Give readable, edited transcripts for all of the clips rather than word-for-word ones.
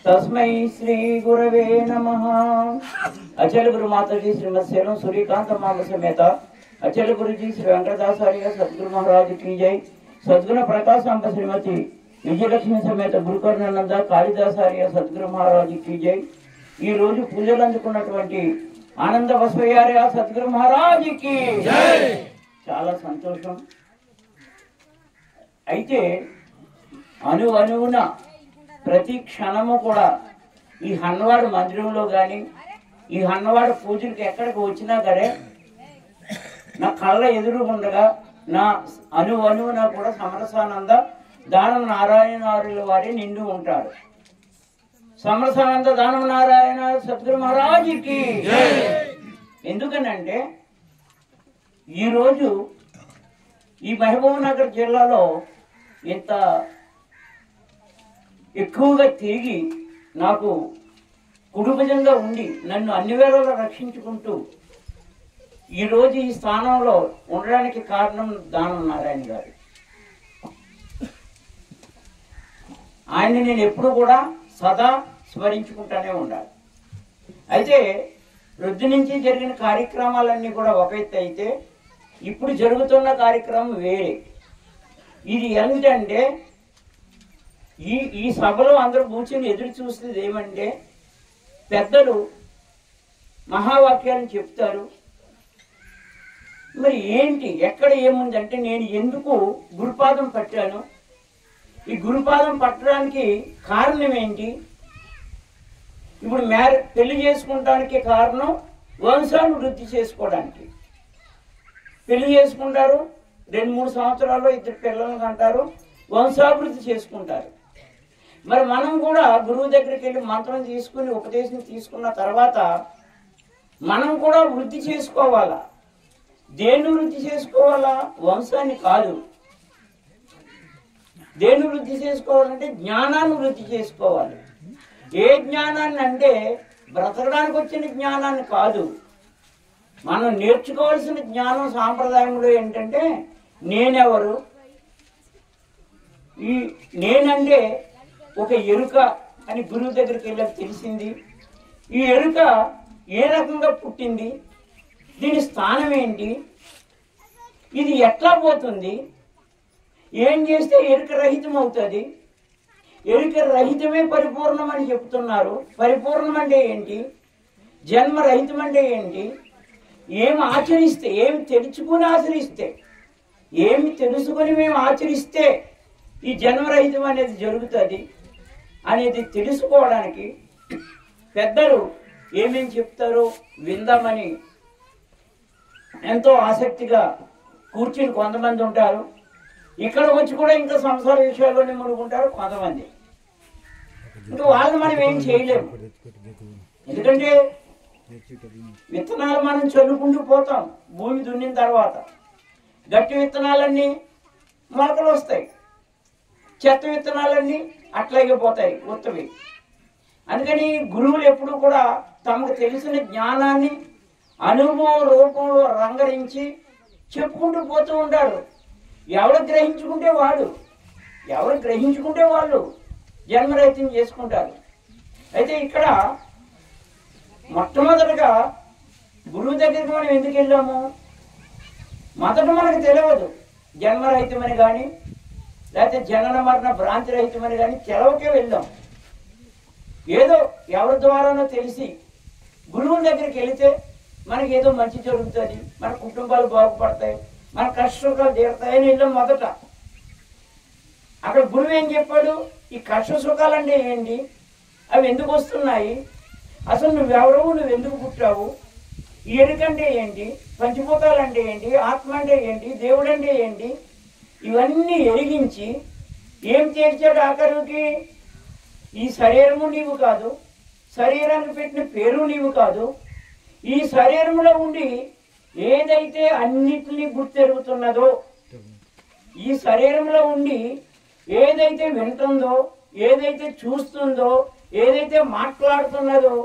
तस्मै श्री गुरवे नमः। अचल गुरु माता जी श्रीमद सेलम सूर्यकांत मामा समेत अचल गुरु जी श्री वेंकटाचार्य सद्गुरु महाराज की जय। सद्गुण प्रकाशांब श्रीमती विजयलक्ष्मी समेत गुरुकर्णानंद कालिदासार्य सद्गुरु महाराज की जय। ఈ రోజు పూజలు అందుకున్నటువంటి ఆనంద బసవయ్యార్య సద్గురు మహారాజ్ కి జై। చాలా సంతోషం। అయితే అణువణువున ప్రతి క్షణము కూడా ఈ హన్నవాడ మందిరంలో కానీ ఈ హన్నవాడ పూజలకు ఎక్కడికి వచ్చినా సరే నా కళ్ళ ఎదురు ఉండగా నా అణువణువున కూడా సమరసానంద దానం నారాయణారుల వారి నిండు ఉంటారు। సమరసానంద దానం నారాయణ సద్గురు మహారాజుకి ఎందుకనంటే ఈరోజు ఈ మహబూబ్ నగర్ జిల్లాలో ఇంత ఎక్కువగా తిరిగి నాకు కుటుంబంగా ఉండి నన్ను అన్ని వేళలా రక్షించుకుంటూ ఈరోజు ఈ స్థానంలో ఉండడానికి కారణం దానం నారాయణ గారు। ఆయన్ని నేను ఎప్పుడు కూడా సదా స్మరించుకుంటూనే ఉండాలి। అయితే వృద్ధి నుంచి జరిగిన కార్యక్రమాలన్నీ కూడా ఒక ఎత్తు అయితే ఇప్పుడు జరుగుతున్న కార్యక్రమం వేరే। ఇది ఏంటంటే ఈ సభలో అందరూ కూర్చొని ఎదురు చూస్తుంది ఏమంటే పెద్దలు మహావాక్యాలను చెప్తారు। మరి ఏంటి ఎక్కడ ఏముందంటే నేను ఎందుకు గురుపాదం పట్టాను, ఈ గురుపాదం పట్టడానికి కారణం ఏంటి, ఇప్పుడు పెళ్లి చేసుకుంటానికి కారణం వంశాన్ని వృద్ధి చేసుకోవడానికి। పెళ్లి చేసుకుంటారు, 2-3 సంవత్సరాల్లో 2 పిల్లలను కంటారు, వంశాభివృద్ధి చేసుకుంటారు। మరి మనం కూడా గురువు దగ్గరికి వెళ్ళి మంత్రం తీసుకుని ఉపదేశం తీసుకున్న తర్వాత మనం కూడా వృద్ధి చేసుకోవాలా। దేన్ని వృద్ధి చేసుకోవాలా? వంశాన్ని కాదు। దేన్ని వృద్ధి చేసుకోవాలంటే జ్ఞానాన్ని వృద్ధి చేసుకోవాలి। ఏ జ్ఞానాన్ని అంటే బ్రతకడానికి వచ్చిన జ్ఞానాన్ని కాదు, మనం నేర్చుకోవాల్సిన జ్ఞానం సాంప్రదాయంలో ఏంటంటే నేనెవరు, ఈ నేనంటే ఒక ఎరుక అని గురువు దగ్గరికి వెళ్ళాక తెలిసింది। ఈ ఎరుక ఏ రకంగా పుట్టింది, దీని స్థానం ఏంటి, ఇది ఎట్లా పోతుంది, ఏం చేస్తే ఎరుక రహితం అవుతుంది, ఎరుక రహితమే పరిపూర్ణం అని చెప్తున్నారు। పరిపూర్ణం అంటే ఏంటి, జన్మ రహితం అంటే ఏంటి, ఏమి ఆచరిస్తే, ఏమి తెలుసుకుని ఆచరిస్తే, ఏమి తెలుసుకొని మేము ఆచరిస్తే ఈ జన్మరహితం అనేది జరుగుతుంది అనేది తెలుసుకోవడానికి పెద్దలు ఏమేమి చెప్తారో విందామని ఎంతో ఆసక్తిగా కూర్చుని కొంతమంది ఉంటారు। ఇక్కడ వచ్చి కూడా ఇంకా సంసార విషయాల్లోనే మునుగుంటారు కొంతమంది। ఇంకా వాళ్ళని మనం ఏం చేయలేము, ఎందుకంటే విత్తనాలు మనం చల్లుకుంటూ పోతాం। భూమి దున్నిన తర్వాత గట్టి విత్తనాలన్నీ మొలకలు వస్తాయి, చెత్త విత్తనాలన్నీ అట్లాగే పోతాయి ఉత్తవి। అందుకని గురువులు ఎప్పుడు కూడా తమకు తెలిసిన జ్ఞానాన్ని అనుభవ రూపంలో రంగరించి చెప్పుకుంటూ పోతూ ఉంటారు। ఎవరు గ్రహించుకుంటే వాళ్ళు జన్మరహితం చేసుకుంటారు। అయితే ఇక్కడ మొట్టమొదటిగా గురువు దగ్గరికి మనం ఎందుకు వెళ్ళాము, మొదట మనకు తెలియదు జన్మరహితమని కానీ లేకపోతే జనన మరణ భ్రాంతి రహితమని కానీ తెలవకే వెళ్ళాం। ఏదో ఎవరి ద్వారానో తెలిసి గురువుల దగ్గరికి వెళితే మనకి ఏదో మంచి జరుగుతుంది, మన కుటుంబాలు బాగుపడతాయి, మన కష్టాలు తీరుతాయని వెళ్ళాం మొదట। అక్కడ గురువు ఏం చెప్పాడు, ఈ కష్ట సుఖాలు అంటే ఏంటి, అవి ఎందుకు వస్తున్నాయి, అసలు నువ్వెవరవు, నువ్వు ఎందుకు పుట్టావు, ఈ ఎరుకంటే ఏంటి, పంచభూతాలు అంటే ఏంటి, ఆత్మ అంటే ఏంటి, దేవుడు అంటే ఏంటి, ఇవన్నీ ఎరిగించి ఏం తేల్చాడు ఆఖరికి, ఈ శరీరము నీవు కాదు, శరీరానికి పెట్టిన పేరు నీవు కాదు, ఈ శరీరంలో ఉండి ఏదైతే అన్నిటినీ గుర్తెరుగుతున్నదో, ఈ శరీరంలో ఉండి ఏదైతే వింటుందో, ఏదైతే చూస్తుందో, ఏదైతే మాట్లాడుతున్నదో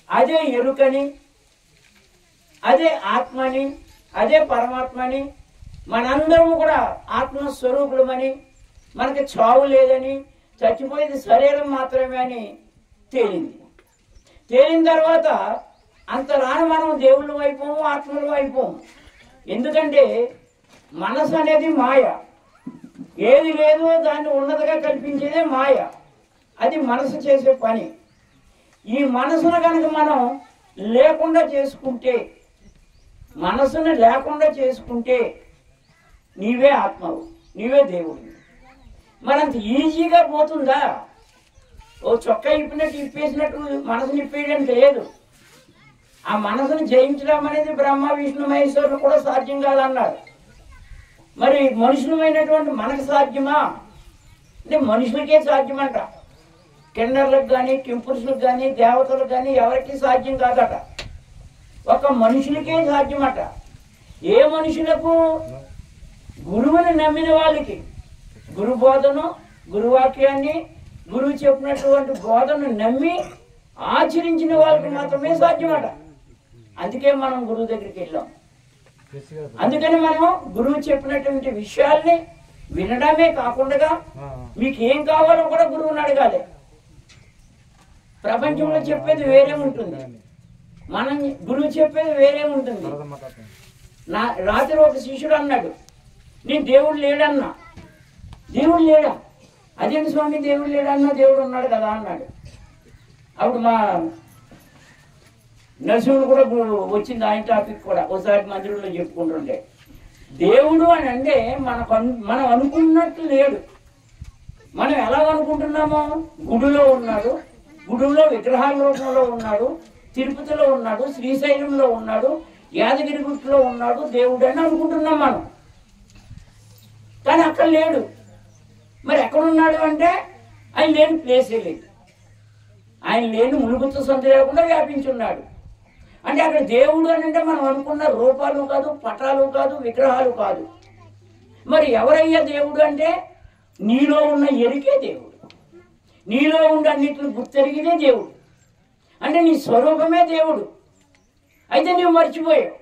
అదే ఎరుకని, అదే ఆత్మని, అదే పరమాత్మని, మనందరము కూడా ఆత్మస్వరూపులమని, మనకి చావు లేదని, చచ్చిపోయేది శరీరం మాత్రమే అని తేలిన తర్వాత అంత రాని మనం దేవుళ్ళ వైపోము, ఆత్మల వైపోము. ఎందుకంటే మనసు అనేది మాయ. ఏది లేదో దాన్ని ఉన్నదిగా కల్పించేదే మాయ. అది మనసు చేసే పని. ఈ మనసును కనుక మనం లేకుండా చేసుకుంటే, మనసును లేకుండా చేసుకుంటే నీవే ఆత్మవు, నీవే దేవుడు. మరంత ఈజీగా పోతుందా? ఓ చొక్కా ఇప్పినట్టు ఇప్పేసినట్టు మనసుని ఇప్పేయడానికి లేదు. ఆ మనసును జయించడం అనేది బ్రహ్మ విష్ణు మహేశ్వరులు కూడా సాధ్యం కాదన్నారు. మరి మనుషులమైనటువంటి మనకు సాధ్యమా అంటే మనుషులకే సాధ్యమంట. కిన్నర్లకు కానీ, కింపురుషులకు కానీ, దేవతలకు కానీ ఎవరికి సాధ్యం కాదట. ఒక మనుషులకే సాధ్యమట. ఏ మనుషులకు? గురువుని నమ్మిన వాళ్ళకి. గురు బోధను, గురువాక్యాన్ని, గురువు చెప్పినటువంటి బోధను నమ్మి ఆచరించిన వాళ్ళకి మాత్రమే సాధ్యమట. అందుకే మనం గురువు దగ్గరికి వెళ్ళాం. అందుకని మనం గురువు చెప్పినటువంటి విషయాల్ని వినడమే కాకుండా మీకు ఏం కావాలో కూడా గురువుని అడగాలి. ప్రపంచంలో చెప్పేది వేరే ఉంటుంది, మనం గురువు చెప్పేది వేరే ఉంటుంది. రాత్రి ఒక శిష్యుడు అన్నాడు, నేను దేవుడు లేడన్నా. దేవుడు లేడా? అదేంటి స్వామి దేవుడు లేడన్నా? దేవుడు ఉన్నాడు కదా అన్నాడు. అప్పుడు మా నరసింహుడు కూడా వచ్చింది, ఆయన టాపిక్ కూడా ఒకసారి మందిరంలో చెప్పుకుంటుంటే. దేవుడు అని అంటే మనం అనుకున్నట్టు లేడు. మనం ఎలా అనుకుంటున్నామో, గుడిలో ఉన్నాడు, గుడిలో విగ్రహాల రూపంలో ఉన్నాడు, తిరుపతిలో ఉన్నాడు, శ్రీశైలంలో ఉన్నాడు, యాదగిరిగుట్టలో ఉన్నాడు దేవుడు అని అనుకుంటున్నాం మనం. కానీ అక్కడ లేడు. మరి ఎక్కడున్నాడు అంటే ఆయన లేని ప్లేసే లేదు. ఆయన లేని ములుగుతు సంధి లేకుండా వ్యాపించున్నాడు. అంటే అక్కడ దేవుడు అని అంటే మనం అనుకున్న రూపాలు కాదు, పటాలు కాదు, విగ్రహాలు కాదు. మరి ఎవరయ్యా దేవుడు అంటే నీలో ఉన్న ఎరికే దేవుడు. నీలో ఉండి అన్నిటిని గుర్తెరిగినే దేవుడు. అంటే నీ స్వరూపమే దేవుడు. అయితే నీవు మర్చిపోయావు.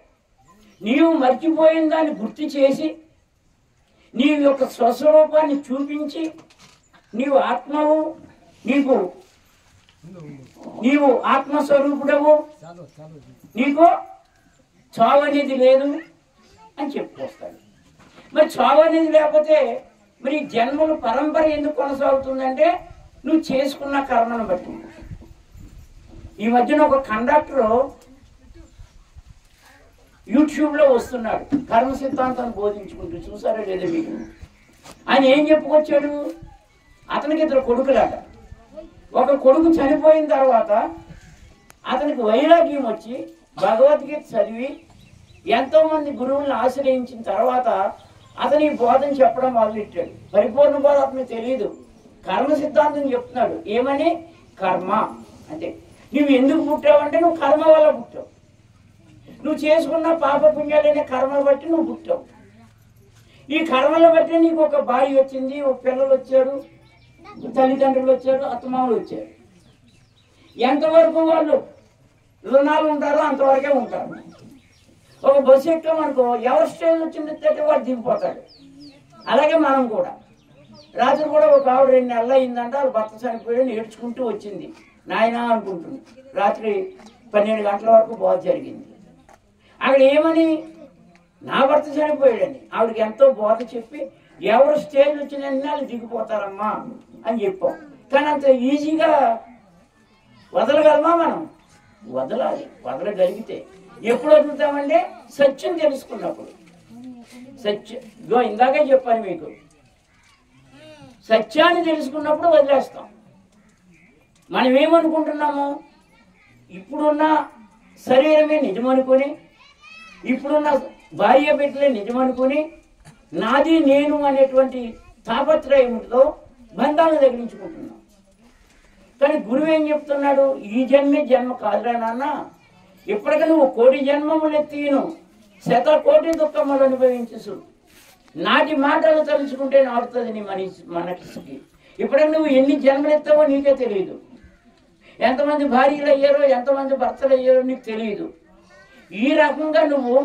నీవు మర్చిపోయిన దాన్ని గుర్తు చేసి నీ యొక్క స్వస్వరూపాన్ని చూపించి నీవు ఆత్మవు, నీవు ఆత్మస్వరూపుడవు, నీకు చావు అనేది లేదు అని చెప్పుకొస్తాడు. మరి చావు అనేది లేకపోతే మరి జన్మల పరంపర ఎందుకు కొనసాగుతుందంటే నువ్వు చేసుకున్న కర్మను బట్టి. ఈ మధ్యన ఒక కండక్టర్ యూట్యూబ్లో వస్తున్నాడు, కర్మ సిద్ధాంతాన్ని బోధించుకుంటూ. చూసారా లేదా మీకు? ఆయన ఏం చెప్పుకొచ్చాడు? అతనికి 2 కొడుకులాట. ఒక కొడుకు చనిపోయిన తర్వాత అతనికి వైరాగ్యం వచ్చి భగవద్గీత చదివి ఎంతోమంది గురువులను ఆశ్రయించిన తర్వాత అతని బోధన చెప్పడం మొదలెట్టాడు. పరిపూర్ణ బోధ అతనికి తెలియదు. కర్మ సిద్ధాంతం చెప్తున్నాడు. ఏమని? కర్మ అంటే నువ్వు ఎందుకు పుట్టావంటే నువ్వు కర్మ వల్ల పుట్టావు. నువ్వు చేసుకున్న పాప పుణ్యాలనే కర్మలు బట్టి నువ్వు పుట్టావు. ఈ కర్మలు బట్టి నీకు ఒక భార్య వచ్చింది, ఒక పిల్లలు వచ్చారు, తల్లిదండ్రులు వచ్చారు, అత్తమామలు వచ్చారు. ఎంతవరకు వాళ్ళు రుణాలు ఉంటారో అంతవరకే ఉంటారు. ఒక బస్సు ఎక్కామనుకో, ఎవరి స్టేజ్ వచ్చిందంటే వాడు దిగిపోతాడు. అలాగే మనం కూడా. రాత్రి కూడా ఒక ఆవిడ 2 నెలలు అయిందంటే వాళ్ళ భర్త చనిపోయి ఏడ్చుకుంటూ వచ్చింది. నాయనా అనుకుంటుంది. రాత్రి 12 గంటల వరకు బోధ జరిగింది. అక్కడ ఏమని? నా భర్త చనిపోయాడని ఆవిడకి ఎంతో బోధ చెప్పి ఎవరు స్టేజ్ వచ్చిన వాళ్ళు దిగిపోతారమ్మా అని చెప్పాం. కానీ అంత ఈజీగా వదలగలమా మనం? వదలాలి. వదలగలిగితే ఎప్పుడు వదులుతామంటే సత్యం తెలుసుకున్నప్పుడు. సత్యం ఇందాకే చెప్పాను మీకు, సత్యాన్ని తెలుసుకున్నప్పుడు వదిలేస్తాం. మనం ఏమనుకుంటున్నాము? ఇప్పుడున్న శరీరమే నిజమనుకొని, ఇప్పుడున్న భార్య బిడ్డలే నిజమనుకొని, నాది నేను అనేటువంటి తాపత్రయంతో బంధాలను తగిలించుకుంటున్నాం. కానీ గురువు ఏం చెప్తున్నాడు? ఈ జన్మే జన్మ కాదురా నాన్న, ఇప్పటికీ నువ్వు 1,000,000 జన్మములు ఎత్తిను 1,000,000,000 దుఃఖములు అనుభవించు. నాటి మాటలు తలుచుకుంటే నాడుతుంది నీ మనకి. ఇప్పటికి నువ్వు ఎన్ని జన్మలు ఎత్తావో నీకే తెలియదు. ఎంతమంది భార్యలు అయ్యారో, ఎంతమంది భర్తలు అయ్యారో నీకు తెలియదు. ఈ రకంగా నువ్వు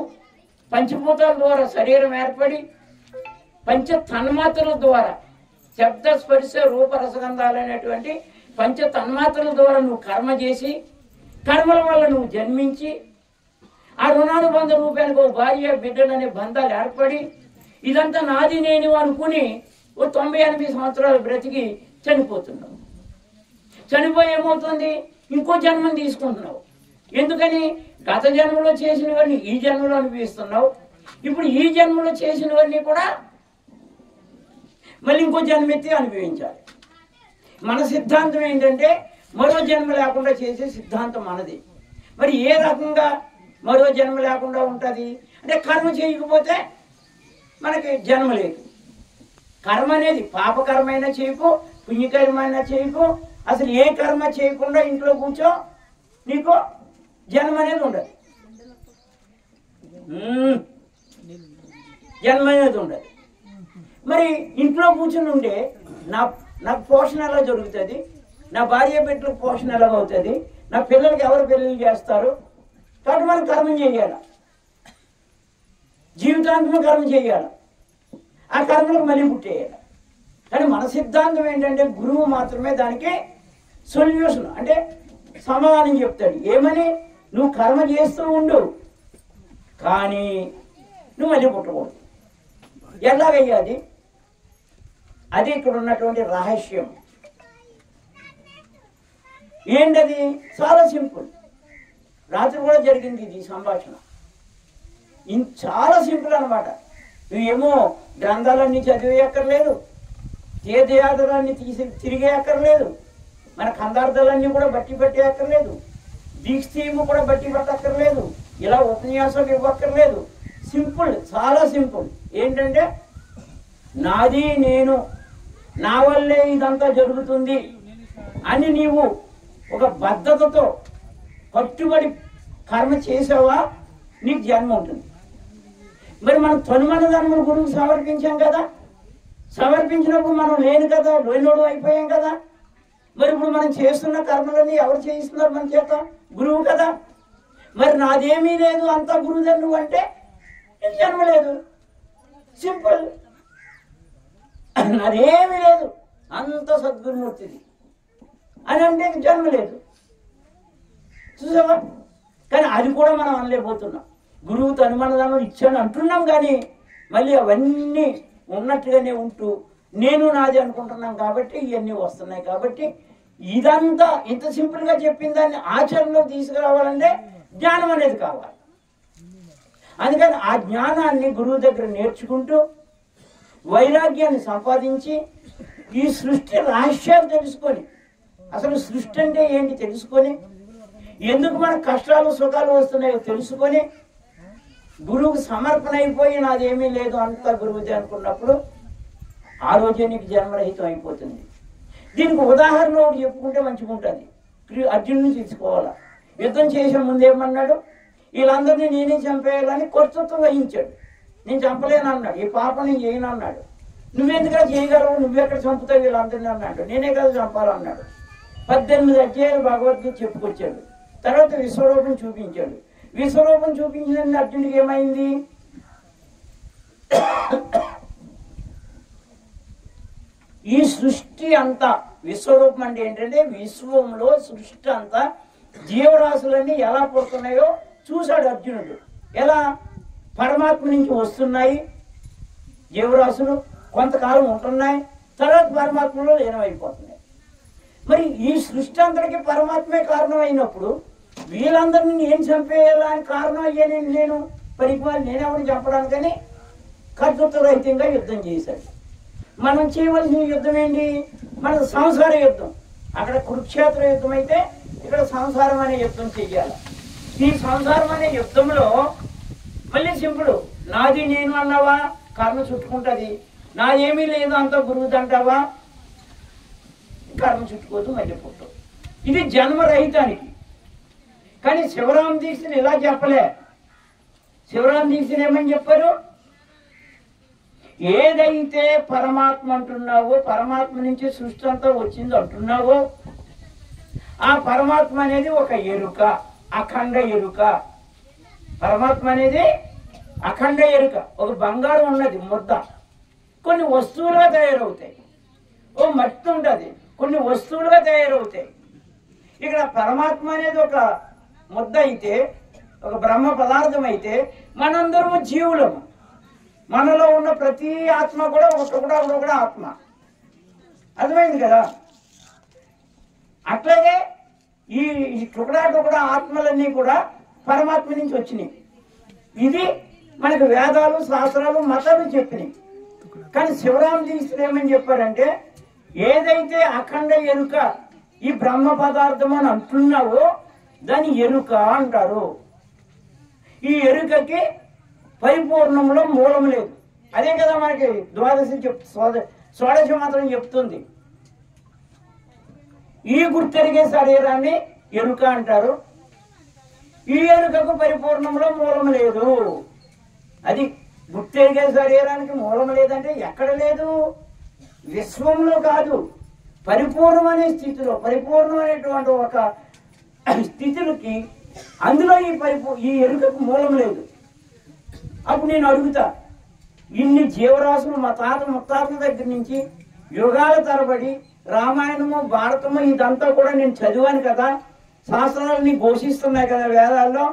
పంచభూతాల ద్వారా శరీరం ఏర్పడి, పంచ తన్మాత్రల ద్వారా శబ్ద స్పర్శ రూప రసగంధాలు అనేటువంటి పంచ తన్మాత్రల ద్వారా నువ్వు కర్మ చేసి కర్మల వల్ల నువ్వు జన్మించి ఆ రుణానుబంధ రూపానికి ఒక భార్య బిడ్డలు అనే బంధాలు ఏర్పడి ఇదంతా నాది నేను అనుకుని ఓ 90-80 సంవత్సరాలు బ్రతికి చనిపోతున్నావు. చనిపోయి ఏమవుతుంది? ఇంకో జన్మను తీసుకుంటున్నావు. ఎందుకని? గత జన్మలో చేసినవన్నీ ఈ జన్మలో అనుభవిస్తున్నావు. ఇప్పుడు ఈ జన్మలో చేసినవన్నీ కూడా మళ్ళీ ఇంకో జన్మ ఎత్తి అనుభవించాలి. మన సిద్ధాంతం ఏంటంటే మరో జన్మ లేకుండా చేసే సిద్ధాంతం మనది. మరి ఏ రకంగా మరో జన్మ లేకుండా ఉంటుంది అంటే కర్మ చేయకపోతే మనకి జన్మ లేదు. కర్మ అనేది పాపకర్మ అయినా చేయకు, పుణ్యకర్మ అయినా చేయకు, అసలు ఏ కర్మ చేయకుండా ఇంట్లో కూర్చో, నీకు జన్మ అనేది ఉండదు. జన్మ అనేది ఉండదు. మరి ఇంట్లో కూర్చుని ఉంటే నాకు పోషణ ఎలా జరుగుతుంది? నా భార్య బిడ్డలకు పోషణ ఎలా అవుతుంది? నా పిల్లలకి ఎవరు పెళ్ళిళ్ళు చేస్తారు? కాబట్టి మనం కర్మ చేయాలి, జీవితాంతం కర్మ చేయాలి, ఆ కర్మలకు మళ్ళీ పుట్టేయాలి. కానీ మన సిద్ధాంతం ఏంటంటే గురువు మాత్రమే దానికి సొల్యూషన్ అంటే సమాధానం చెప్తాడు. ఏమని? నువ్వు కర్మ చేస్తూ ఉండు, కానీ నువ్వు మళ్ళీ పుట్టకూడదు. ఎలాగయ్యాది? అది ఇక్కడ ఉన్నటువంటి రహస్యం. ఏంటది? చాలా సింపుల్. రాత్రి కూడా జరిగింది ఇది సంభాషణ. చాలా సింపుల్ అనమాట. నువ్వేమో గ్రంథాలన్నీ చదివేయక్కర్లేదు, తీర్థయాత్రలన్నీ తిరిగేయక్కర్లేదు, మన కందార్థాలన్నీ కూడా బట్టి పెట్టేయక్కర్లేదు, దీక్షేమో కూడా బట్టి పెట్టక్కర్లేదు, ఇలా ఉపన్యాసాలు ఇవ్వక్కర్లేదు. సింపుల్, చాలా సింపుల్. ఏంటంటే నాది నేను, నా వల్లే ఇదంతా జరుగుతుంది అని నీవు ఒక బద్ధతతో కట్టుబడి కర్మ చేసావా నీకు జన్మ ఉంటుంది. మరి మనం తనుమన ధర్మం గురువుకు సమర్పించాం కదా, సమర్పించినప్పుడు మనం లేను కదా, లేనోడు అయిపోయాం కదా. మరి ఇప్పుడు మనం చేస్తున్న కర్మలన్నీ ఎవరు చేయిస్తున్నారు మన చేత? గురువు కదా. మరి నాదేమీ లేదు, అంతా గురువు నువ్వు అంటే నీకు జన్మ లేదు. సింపుల్. నాదేమీ లేదు, అంత సద్గురుమూర్తిది అని అంటే జన్మ లేదు. చూసావా? కానీ అది కూడా మనం అనలేకపోతున్నాం. గురువు తనుమనదానం ఇచ్చాను అంటున్నాం, కానీ మళ్ళీ అవన్నీ ఉన్నట్టుగానే ఉంటూ నేను నాది అనుకుంటున్నాం. కాబట్టి ఇవన్నీ వస్తున్నాయి. కాబట్టి ఇదంతా ఇంత సింపుల్గా చెప్పిన దాన్ని ఆచరణలో తీసుకురావాలంటే జ్ఞానం అనేది కావాలి. అందుకని ఆ జ్ఞానాన్ని గురువు దగ్గర నేర్చుకుంటూ వైరాగ్యాన్ని సంపాదించి ఈ సృష్టి రహస్యాలు తెలుసుకొని, అసలు సృష్టి అంటే ఏంటి తెలుసుకొని, ఎందుకు మనకు కష్టాలు సుఖాలు వస్తున్నాయో తెలుసుకొని గురువుకు సమర్పణ అయిపోయి నాదేమీ లేదు అంతా గురువుది అనుకున్నప్పుడు ఆ రోజే నీకు జన్మరహితం అయిపోతుంది. దీనికి ఉదాహరణ ఒకటి చెప్పుకుంటే మంచిగా ఉంటుంది. అర్జునుడిని తీసుకోవాలా. యుద్ధం చేసే ముందు ఏమన్నాడు? వీళ్ళందరినీ నేనే చంపేయాలని కర్తృత్వం వహించాడు. నేను చంపలేను అన్నాడు, ఈ పాప నేను చేయను అన్నాడు. నువ్వెందుకు చేయగలవు, నువ్వెక్కడ చంపుతావు వీళ్ళందరినీ అన్నాడు. నేనే కదా చంపాలన్నాడు. 18 అధ్యాయాలు భగవద్గీత చెప్పుకొచ్చాడు. తర్వాత విశ్వరూపం చూపించాడు. విశ్వరూపం చూపించిన అర్జునుడికి ఏమైంది? ఈ సృష్టి అంతా విశ్వరూపం అంటే ఏంటంటే విశ్వంలో సృష్టి అంతా జీవరాశులన్నీ ఎలా పుడుతున్నాయో చూశాడు అర్జునుడు. ఎలా పరమాత్మ నుంచి వస్తున్నాయి జీవరాశులు, కొంతకాలం ఉంటున్నాయి, తర్వాత పరమాత్మలో లీనమైపోతున్నాయి. మరి ఈ సృష్టి అంతటికి పరమాత్మే కారణం అయినప్పుడు వీళ్ళందరినీ నేను చంపేయాలని కారణం అయ్యాను నేను పనికి నేనెవరిని చంపడానికని కర్తృత్వరహితంగా యుద్ధం చేశాడు. మనం చేయవలసిన యుద్ధం ఏంటి? మన సంసార యుద్ధం. అక్కడ కురుక్షేత్ర యుద్ధం అయితే ఇక్కడ సంసారం అనే యుద్ధం చెయ్యాలి. ఈ సంసారం అనే యుద్ధంలో మళ్ళీ సింపుల్. నాది నేను అన్నావా కర్మ చుట్టుకుంటుంది, నాదేమీ లేదు అంతా గురువుది అంటావా కర్మ చుట్టుకోదు, మళ్ళీ పుట్టవు. ఇది జన్మరహితానికి. కానీ శివరామ దీక్షని ఇలా చెప్పలే. శివరామ దీక్షని ఏమని చెప్పారు? ఏదైతే పరమాత్మ అంటున్నావో, పరమాత్మ నుంచి సృష్టి అంతా వచ్చింది అంటున్నావో, ఆ పరమాత్మ అనేది ఒక ఎరుక, అఖండ ఎరుక. పరమాత్మ అనేది అఖండ ఎరుక. ఒక బంగారం ఉన్నది ముద్ద, కొన్ని వస్తువులుగా తయారవుతాయి. ఓ మట్టి ఉంటుంది, కొన్ని వస్తువులుగా తయారవుతాయి. ఇక్కడ పరమాత్మ అనేది ఒక ముద్ద అయితే, ఒక బ్రహ్మ పదార్థం అయితే, మనందరము జీవులము. మనలో ఉన్న ప్రతి ఆత్మ కూడా ఒకటి ఆత్మ. అర్థమైంది కదా? అట్లాగే ఈ టుకడా ఆత్మలన్నీ కూడా పరమాత్మ నుంచి వచ్చినాయి. ఇది మనకు వేదాలు, శాస్త్రాలు, మతాలు చెప్పినాయి. కానీ శివరామ దీక్షితులు ఏమని చెప్పారంటే, ఏదైతే అఖండ ఎరుక ఈ బ్రహ్మ పదార్థం అని అంటున్నావో దాని ఎరుక అంటారు. ఈ ఎరుకకి పరిపూర్ణంలో మూలం లేదు. అదే కదా మనకి షోడశ మాత్రం చెప్తుంది. ఈ గుర్తెరిగే శరీరాన్ని ఎరుక అంటారు. ఈ ఎరుకకు పరిపూర్ణంలో మూలం లేదు. అది గుర్తెరిగే శరీరానికి మూలం లేదంటే ఎక్కడ లేదు? విశ్వంలో కాదు, పరిపూర్ణమనే స్థితిలో, పరిపూర్ణమైనటువంటి ఒక స్థితులకి అందులో ఈ ఎరుకకు మూలం లేదు. అప్పుడు నేను అడుగుతా, ఇన్ని జీవరాశులు మా తాత ముత్తాతల దగ్గర నుంచి యుగాల తరబడి రామాయణము, భారతము ఇదంతా కూడా నేను చదివాను కదా, శాస్త్రాలని ఘోషిస్తున్నాయి కదా వేదాల్లో.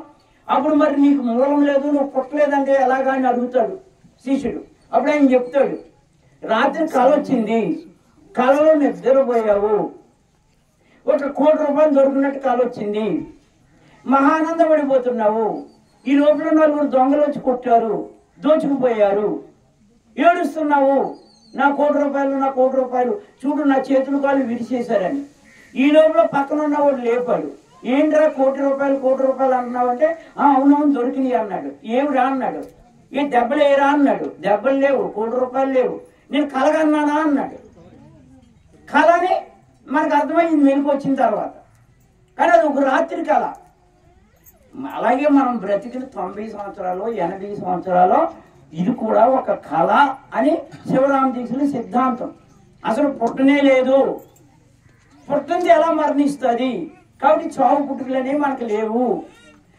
అప్పుడు మరి నీకు మూలం లేదు, నువ్వు పుట్టలేదంటే ఎలాగా అని అడుగుతాడు శిష్యుడు. అప్పుడు ఆయన చెప్తాడు, రాత్రి కళ వచ్చింది, కళలో నిద్రపోయావు, 1 కోటి రూపాయలు దొరికినట్టు కళ వచ్చింది, మహానందపడిపోతున్నావు. ఈ లోపల 4 దొంగలు వచ్చి కొట్టారు, దోచుకుపోయారు, ఏడుస్తున్నావు, నా 1 కోటి రూపాయలు చూడు, నా చేతులు కాళ్ళు విరిచేశారని. ఈ లోపల పక్కన ఉన్నవాడు లేపాడు, ఏంట్రా 1 కోటి రూపాయలు అంటున్నావు అంటే, అవునవును దొరికినాయి అన్నాడు. ఏమిరా అన్నాడు. ఏ దెబ్బలు ఏరా అన్నాడు. దెబ్బలు లేవు, 1 కోటి రూపాయలు లేవు, నేను కలగన్నానా అన్నాడు. కళని మనకు అర్థమైంది వెనుక వచ్చిన తర్వాత, కానీ అది ఒక రాత్రి కళ. అలాగే మనం బ్రతికిన 90 సంవత్సరాలు 80 సంవత్సరాలు ఇది కూడా ఒక కళ అని శివరామ దీక్షల సిద్ధాంతం. అసలు పుట్టనే లేదు, పుట్టింది ఎలా మరణిస్తుంది, కాబట్టి చావు పుట్టుకలు అనేవి మనకు లేవు,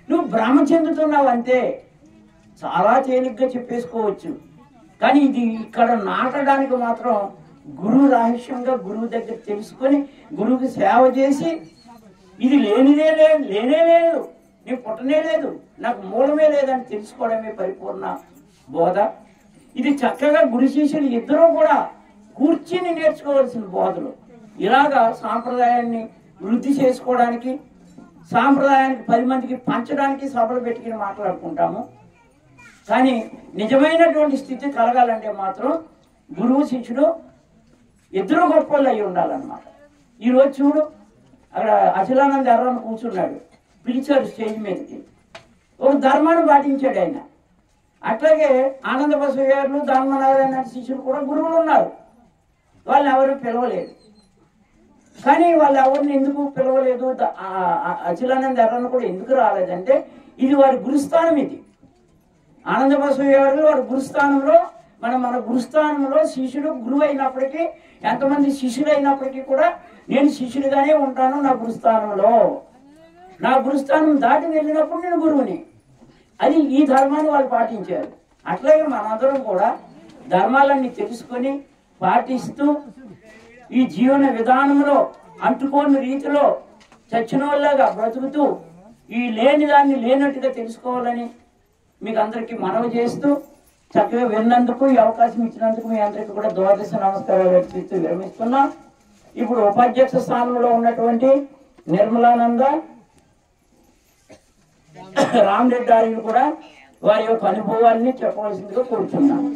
నువ్వు భ్రమ చెందుతున్నావు అంతే. చాలా తేలిగ్గా చెప్పేసుకోవచ్చు, కానీ ఇది ఇక్కడ నాటడానికి మాత్రం గురువు రహస్యంగా గురువు దగ్గర తెలుసుకొని గురువుకి సేవ చేసి, ఇది లేనిదే లేనే లేదు, నేను పుట్టనే లేదు, నాకు మూలమే లేదని తెలుసుకోవడమే పరిపూర్ణ బోధ. ఇది చక్కగా గురు శిష్యులు ఇద్దరూ కూడా కూర్చుని నేర్చుకోవాల్సిన బోధలు. ఇలాగా సాంప్రదాయాన్ని వృద్ధి చేసుకోవడానికి, సాంప్రదాయానికి 10 మందికి పంచడానికి సభలు పెట్టుకుని మాట్లాడుకుంటాము. కానీ నిజమైనటువంటి స్థితి కలగాలంటే మాత్రం గురువు శిష్యుడు ఇద్దరు గొప్ప వాళ్ళు అయి ఉండాలన్నమాట. ఈరోజు చూడు, అక్కడ అచలానంద ఎర్రని కూర్చున్నాడు, పిలిచారు స్టేజ్ మీదకి, ఒక ధర్మాన్ని పాటించాడు ఆయన. అట్లాగే ఆనంద బసవ గారు, ధర్మనారాయణ శిష్యులు కూడా గురువులు ఉన్నారు, వాళ్ళు ఎవరు పిలవలేదు. కానీ వాళ్ళు ఎవరిని ఎందుకు పిలవలేదు, అచలానంద ఎర్రను కూడా ఎందుకు రాలేదంటే, ఇది వారి గురుస్థానం. ఇది ఆనంద బసవ గారు వారి గురుస్థానంలో, మన గురుస్థానంలో శిష్యుడు గురువు అయినప్పటికీ, ఎంతమంది శిష్యులు అయినప్పటికీ కూడా నేను శిష్యుడిగానే ఉంటాను నా గురుస్థానంలో. నా గురుస్థానం దాటి వెళ్ళినప్పుడు నేను గురువుని. అది ఈ ధర్మాన్ని వాళ్ళు పాటించారు. అట్లాగే మనందరం కూడా ధర్మాలన్నీ తెలుసుకొని పాటిస్తూ ఈ జీవన విధానంలో అంటుకోని రీతిలో చచ్చిన వాళ్ళగా బ్రతుకుతూ ఈ లేని దాన్ని లేనట్టుగా తెలుసుకోవాలని మీకు అందరికీ మనవి చేస్తూ, చక్కగా విన్నందుకు, ఈ అవకాశం ఇచ్చినందుకు మీ అందరికీ కూడా ద్వాదశ నమస్కారాలు వ్యక్తిస్తూ విరమిస్తున్నా. ఇప్పుడు ఉపాధ్యక్ష స్థానంలో ఉన్నటువంటి నిర్మలానంద రామరెడ్డి గారిని కూడా వారి యొక్క అనుభవాన్ని చెప్పవలసిందిగా కోరుచున్నాను.